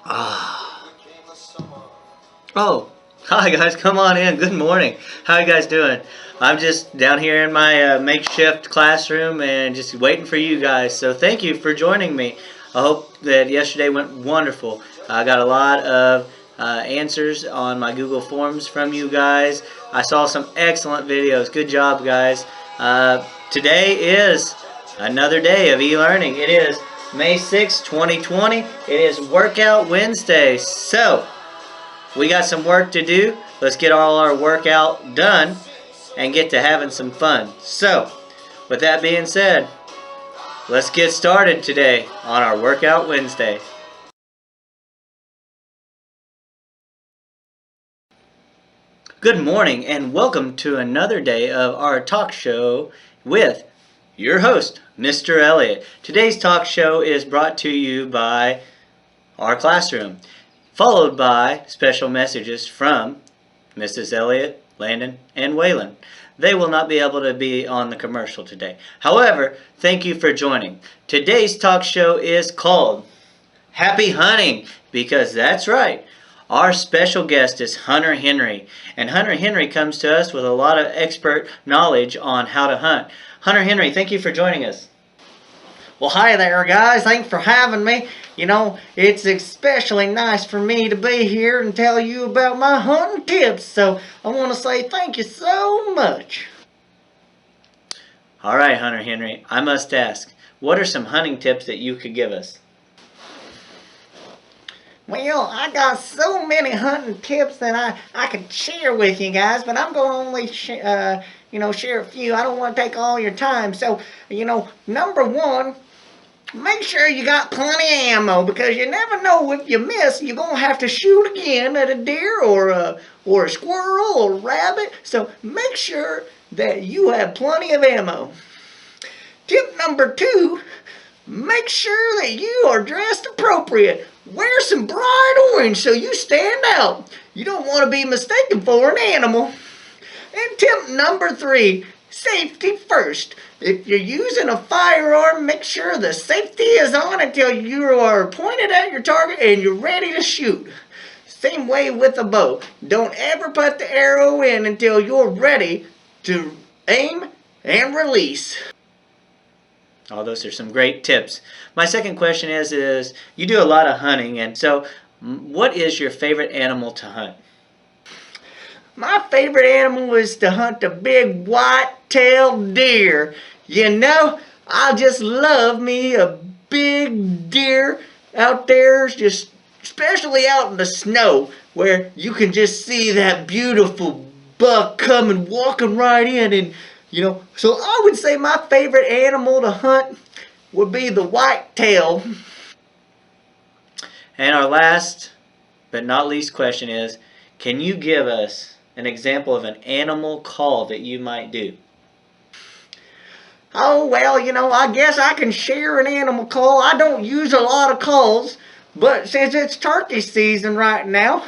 Ah. Oh, hi guys, come on in. Good morning. How you guys doing? I'm just down here in my makeshift classroom and just waiting for you guys. So thank you for joining me. I hope that yesterday went wonderful. I got a lot of answers on my Google Forms from you guys. I saw some excellent videos. Good job, guys. Today is another day of e-learning. It is May 6, 2020. It is Workout Wednesday. So, we got some work to do. Let's get all our workout done and get to having some fun. So, with that being said, let's get started today on our Workout Wednesday. Good morning and welcome to another day of our talk show with your host, Mr. Elliott. Today's talk show is brought to you by our classroom, followed by special messages from Mrs. Elliott, Landon, and Waylon. They will not be able to be on the commercial today. However, thank you for joining. Today's talk show is called Happy Hunting, because that's right. Our special guest is Hunter Henry, and Hunter Henry comes to us with a lot of expert knowledge on how to hunt. Hunter Henry, thank you for joining us. Well, hi there, guys. Thanks for having me. You know, it's especially nice for me to be here and tell you about my hunting tips, so I want to say thank you so much. All right, Hunter Henry, I must ask, what are some hunting tips that you could give us? Well, I got so many hunting tips that I could share with you guys, but I'm going to only share a few. I don't want to take all your time. So, number one, make sure you got plenty of ammo, because you never know, if you miss, you're going to have to shoot again at a deer or a squirrel or a rabbit. So make sure that you have plenty of ammo. Tip number two, make sure that you are dressed appropriate. Wear some bright orange so you stand out. You don't want to be mistaken for an animal. And tip number three, safety first. If you're using a firearm, make sure the safety is on until you are pointed at your target and you're ready to shoot. Same way with a bow. Don't ever put the arrow in until you're ready to aim and release. Oh, those are some great tips. My second question is you do a lot of hunting, and so what is your favorite animal to hunt? My favorite animal is to hunt a big white-tailed deer. I just love me a big deer out there, just especially out in the snow, where you can just see that beautiful buck coming, walking right in, and so I would say my favorite animal to hunt would be the whitetail. And our last but not least question is, can you give us an example of an animal call that you might do? Oh, well, I guess I can share an animal call. I don't use a lot of calls, but since it's turkey season right now,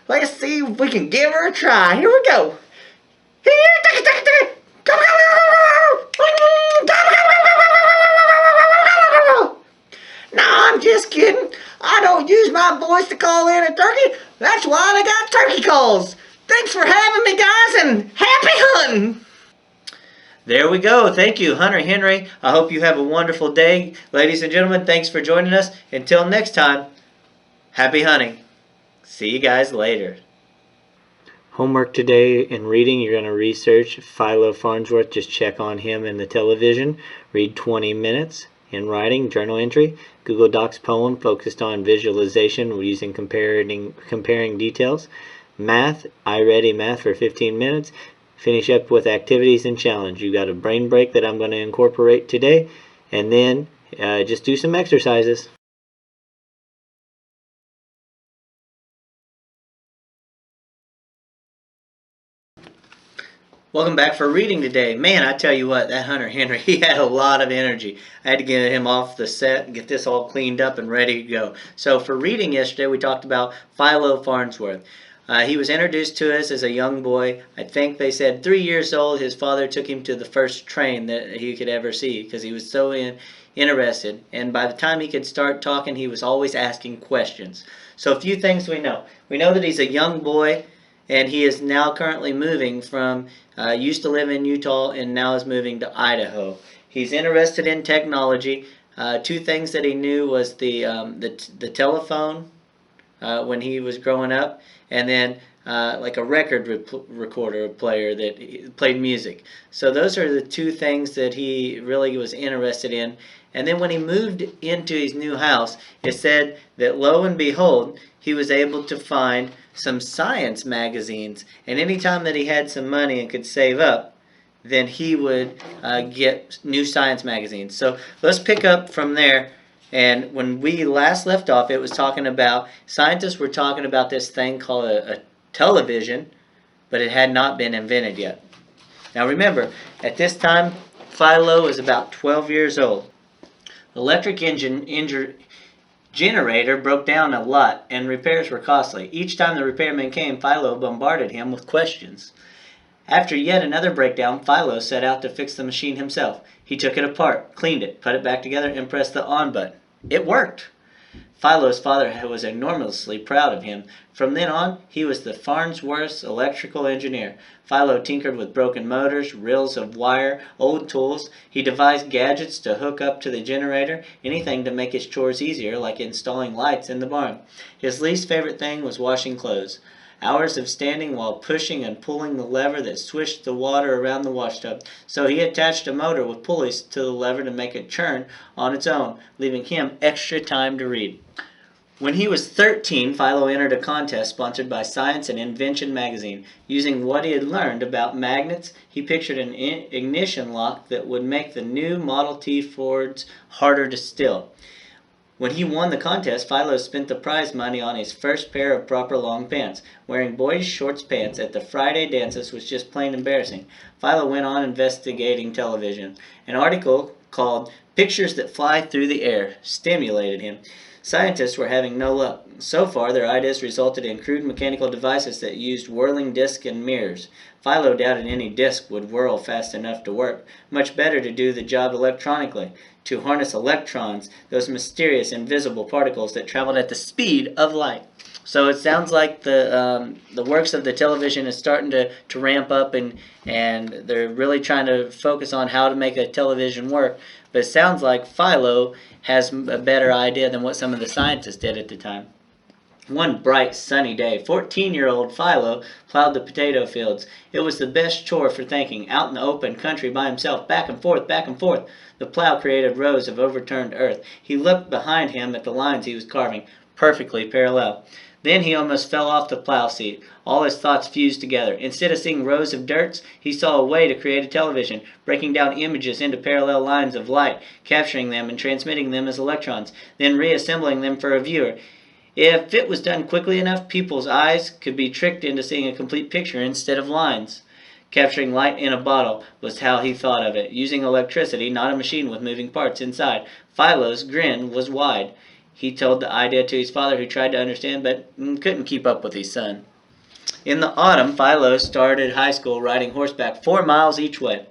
let's see if we can give her a try. Here we go. No, I'm just kidding. I don't use my voice to call in a turkey. That's why they got turkey calls. Thanks for having me, guys, and happy hunting. There we go. Thank you, Hunter Henry. I hope you have a wonderful day. Ladies and gentlemen, thanks for joining us. Until next time, happy hunting. See you guys later. Homework today in reading, you're going to research Philo Farnsworth. Just check on him in the television. Read 20 minutes. In writing, journal entry, Google Docs poem focused on visualization using comparing details. Math, iReady Math for 15 minutes. Finish up with activities and challenge. You got a brain break that I'm going to incorporate today. And then just do some exercises. Welcome back for reading today. Man, I tell you what, that Hunter Henry, he had a lot of energy. I had to get him off the set and get this all cleaned up and ready to go. So for reading yesterday, we talked about Philo Farnsworth. He was introduced to us as a young boy. I think they said 3 years old. His father took him to the first train that he could ever see because he was so interested, and by the time he could start talking, he was always asking questions. So a few things we know. We know that he's a young boy, and he is now currently moving from, used to live in Utah and now is moving to Idaho. He's interested in technology. Two things that he knew was the telephone when he was growing up, and then like a record recorder player that played music. So those are the two things that he really was interested in. And then when he moved into his new house, it said that lo and behold, he was able to find some science magazines. And anytime that he had some money and could save up, then he would get new science magazines. So let's pick up from there. And when we last left off, it was talking about, scientists were talking about this thing called a television, but it had not been invented yet. Now remember, at this time, Philo was about 12 years old. The electric generator broke down a lot, and repairs were costly. Each time the repairman came, Philo bombarded him with questions. After yet another breakdown, Philo set out to fix the machine himself. He took it apart, cleaned it, put it back together, and pressed the on button. It worked! Philo's father was enormously proud of him. From then on, he was the Farnsworth's electrical engineer. Philo tinkered with broken motors, reels of wire, old tools. He devised gadgets to hook up to the generator, anything to make his chores easier, like installing lights in the barn. His least favorite thing was washing clothes. Hours of standing while pushing and pulling the lever that swished the water around the washtub. So he attached a motor with pulleys to the lever to make it churn on its own, leaving him extra time to read. When he was 13, Philo entered a contest sponsored by Science and Invention magazine. Using what he had learned about magnets, he pictured an ignition lock that would make the new Model T Fords harder to steal. When he won the contest, Philo spent the prize money on his first pair of proper long pants. Wearing boys' shorts pants at the Friday dances was just plain embarrassing. Philo went on investigating television. An article called "Pictures That Fly Through the Air" stimulated him. Scientists were having no luck. So far, their ideas resulted in crude mechanical devices that used whirling discs and mirrors. Philo doubted any disc would whirl fast enough to work. Much better to do the job electronically, to harness electrons, those mysterious invisible particles that traveled at the speed of light. So it sounds like the works of the television is starting to ramp up, and they're really trying to focus on how to make a television work. But it sounds like Philo has a better idea than what some of the scientists did at the time. One bright, sunny day, 14-year-old Philo plowed the potato fields. It was the best chore for thinking, out in the open country by himself, back and forth, back and forth. The plow created rows of overturned earth. He looked behind him at the lines he was carving, perfectly parallel. Then he almost fell off the plow seat. All his thoughts fused together. Instead of seeing rows of dirts, he saw a way to create a television, breaking down images into parallel lines of light, capturing them and transmitting them as electrons, then reassembling them for a viewer. If it was done quickly enough, people's eyes could be tricked into seeing a complete picture instead of lines. Capturing light in a bottle was how he thought of it, using electricity, not a machine with moving parts inside. Philo's grin was wide. He told the idea to his father, who tried to understand but couldn't keep up with his son. In the autumn, Philo started high school riding horseback 4 miles each way.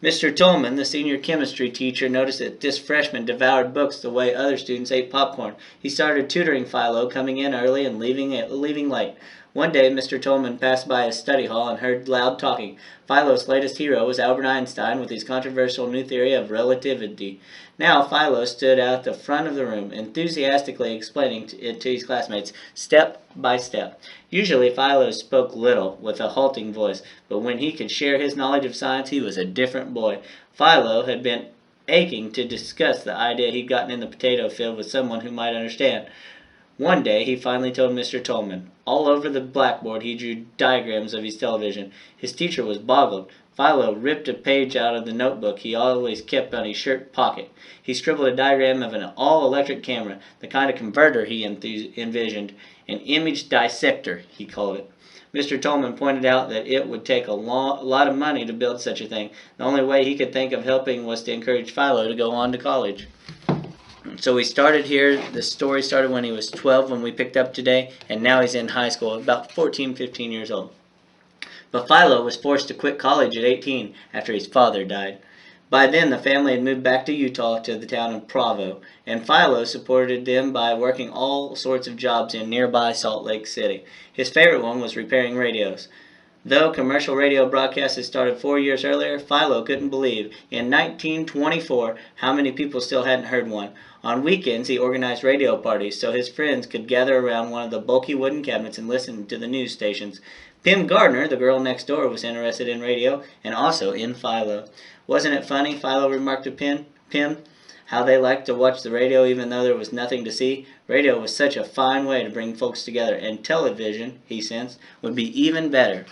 Mr. Tolman, the senior chemistry teacher, noticed that this freshman devoured books the way other students ate popcorn. He started tutoring Philo, coming in early and leaving late. One day, Mr. Tolman passed by his study hall and heard loud talking. Philo's latest hero was Albert Einstein with his controversial new theory of relativity. Now Philo stood at the front of the room, enthusiastically explaining it to his classmates, step by step. Usually Philo spoke little, with a halting voice, but when he could share his knowledge of science, he was a different boy. Philo had been aching to discuss the idea he'd gotten in the potato field with someone who might understand. One day, he finally told Mr. Tolman. All over the blackboard, he drew diagrams of his television. His teacher was boggled. Philo ripped a page out of the notebook he always kept on his shirt pocket. He scribbled a diagram of an all-electric camera, the kind of converter he envisioned. An image dissector, he called it. Mr. Tolman pointed out that it would take a lot of money to build such a thing. The only way he could think of helping was to encourage Philo to go on to college. So we started here, the story started when he was 12 when we picked up today, and now he's in high school, about 14, 15 years old. But Philo was forced to quit college at 18 after his father died. By then, the family had moved back to Utah to the town of Provo, and Philo supported them by working all sorts of jobs in nearby Salt Lake City. His favorite one was repairing radios. Though commercial radio broadcasts had started 4 years earlier, Philo couldn't believe, in 1924, how many people still hadn't heard one. On weekends, he organized radio parties so his friends could gather around one of the bulky wooden cabinets and listen to the news stations. Pim Gardner, the girl next door, was interested in radio and also in Philo. Wasn't it funny, Philo remarked to Pim, how they liked to watch the radio even though there was nothing to see? Radio was such a fine way to bring folks together, and television, he sensed, would be even better.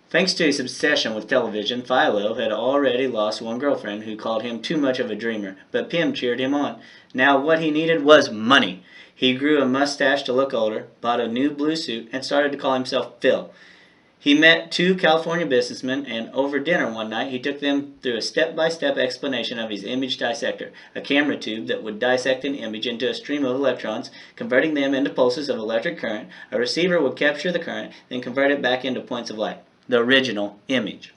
Thanks to his obsession with television, Philo had already lost one girlfriend who called him too much of a dreamer, but Pim cheered him on. Now what he needed was money. He grew a mustache to look older, bought a new blue suit, and started to call himself Phil. He met two California businessmen, and over dinner one night he took them through a step-by-step explanation of his image dissector, a camera tube that would dissect an image into a stream of electrons, converting them into pulses of electric current. A receiver would capture the current, then convert it back into points of light, the original image.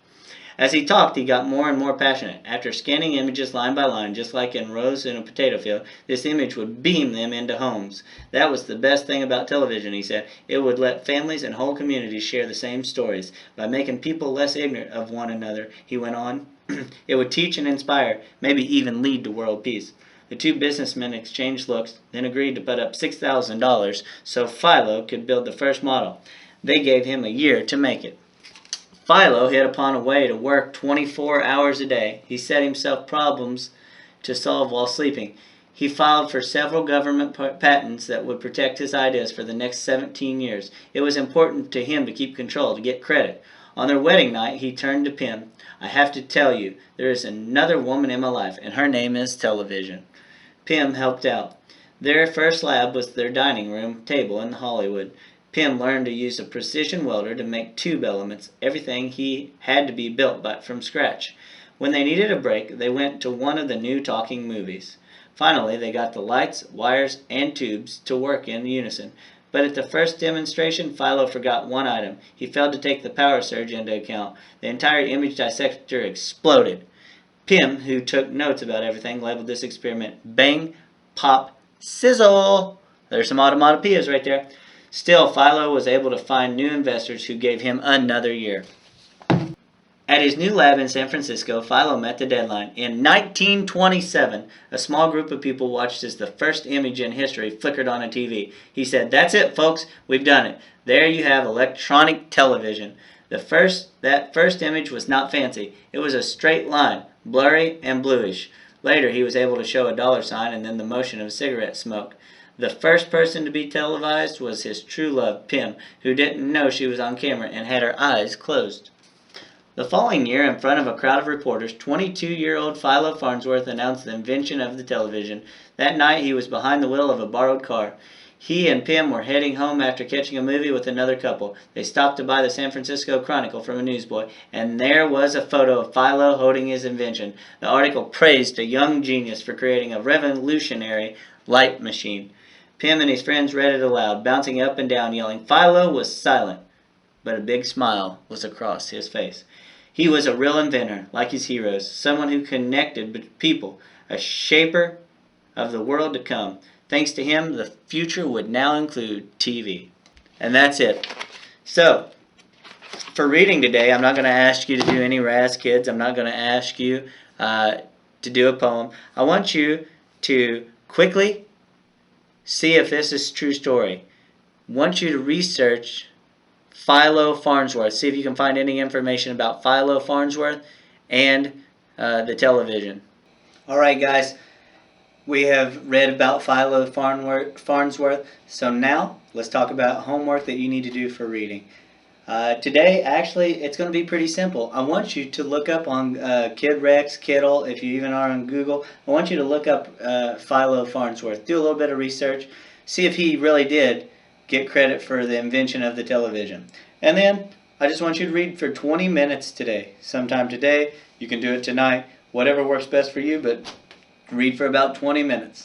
As he talked, he got more and more passionate. After scanning images line by line, just like in rows in a potato field, this image would beam them into homes. That was the best thing about television, he said. It would let families and whole communities share the same stories. By making people less ignorant of one another, he went on, it would teach and inspire, maybe even lead to world peace. The two businessmen exchanged looks, then agreed to put up $6,000 so Philo could build the first model. They gave him a year to make it. Philo hit upon a way to work 24 hours a day. He set himself problems to solve while sleeping. He filed for several government patents that would protect his ideas for the next 17 years. It was important to him to keep control, to get credit. On their wedding night, he turned to Pim. I have to tell you, there is another woman in my life, and her name is television. Pim helped out. Their first lab was their dining room table in Hollywood. Pim learned to use a precision welder to make tube elements. Everything he had to be built from scratch. When they needed a break, they went to one of the new talking movies. Finally, they got the lights, wires, and tubes to work in unison. But at the first demonstration, Philo forgot one item. He failed to take the power surge into account. The entire image dissector exploded. Pim, who took notes about everything, labeled this experiment Bang, Pop, Sizzle. There's some automatopoeias right there. Still, Philo was able to find new investors who gave him another year. At his new lab in San Francisco, Philo met the deadline. In 1927, a small group of people watched as the first image in history flickered on a TV. He said, "That's it, folks. We've done it. There you have electronic television." That first image was not fancy. It was a straight line, blurry and bluish. Later, he was able to show a dollar sign and then the motion of cigarette smoke. The first person to be televised was his true love, Pim, who didn't know she was on camera and had her eyes closed. The following year, in front of a crowd of reporters, 22-year-old Philo Farnsworth announced the invention of the television. That night, he was behind the wheel of a borrowed car. He and Pim were heading home after catching a movie with another couple. They stopped to buy the San Francisco Chronicle from a newsboy, and there was a photo of Philo holding his invention. The article praised a young genius for creating a revolutionary light machine. Pim and his friends read it aloud, bouncing up and down, yelling. Philo was silent, but a big smile was across his face. He was a real inventor, like his heroes, someone who connected people, a shaper of the world to come. Thanks to him, the future would now include TV. And that's it. So, for reading today, I'm not going to ask you to do any Raz Kids. I'm not going to ask you to do a poem. I want you to quickly see if this is a true story. I want you to research Philo Farnsworth. See if you can find any information about Philo Farnsworth and the television. Alright guys, we have read about Philo Farnsworth. So now, let's talk about homework that you need to do for reading. Today, actually, it's going to be pretty simple. I want you to look up on KidRex, Kiddle, if you even are on Google. I want you to look up Philo Farnsworth. Do a little bit of research. See if he really did get credit for the invention of the television. And then, I just want you to read for 20 minutes today. Sometime today, you can do it tonight. Whatever works best for you, but read for about 20 minutes.